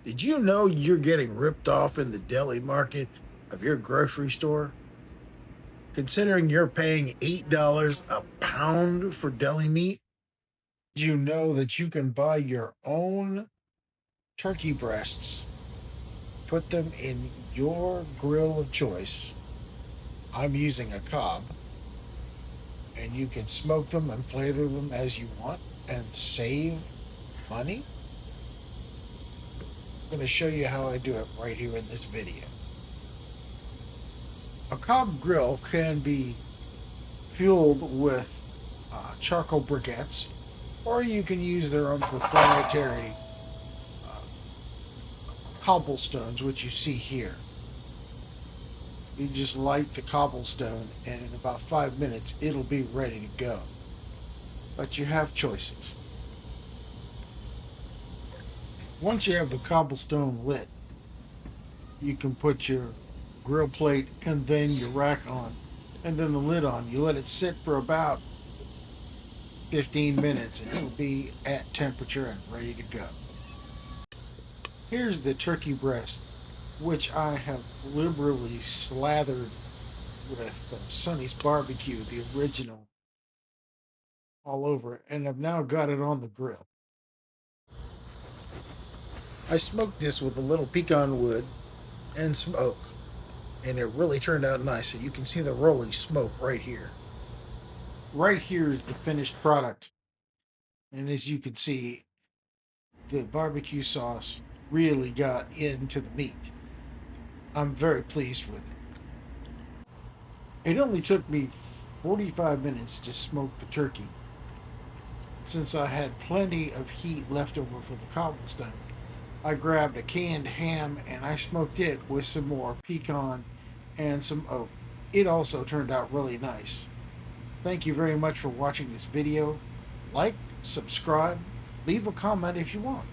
Did you know you're getting ripped off in the deli market of your grocery store? Considering you're paying $8 a pound for deli meat, did you know that you can buy your own turkey breasts, put them in your grill of choice? I'm using a Cobb, and you can smoke them and flavor them as you want and save money. I'm going to show you how I do it right here in this video. A Cobb grill can be fueled with charcoal briquettes, or you can use their own proprietary uh, cobblestones, which you see here. You just light the cobblestone, and in about 5 minutes, it'll be ready to go. But you have choices. Once you have the cobblestone lit, you can put your grill plate and then your rack on, and then the lid on. You let it sit for about 15 minutes, and it'll be at temperature and ready to go. Here's the turkey breast, which I have liberally slathered with Sonny's Barbecue, the original, all over it, and I've now got it on the grill. I smoked this with a little pecan wood and smoke, and it really turned out nice. So you can see the rolling smoke right here. Right here is the finished product, and as you can see, the barbecue sauce really got into the meat. I'm very pleased with it. It only took me 45 minutes to smoke the turkey, since I had plenty of heat left over for the cobblestone. I grabbed a canned ham and I smoked it with some more pecan and some oak. It also turned out really nice. Thank you very much for watching this video. Like, subscribe, leave a comment if you want.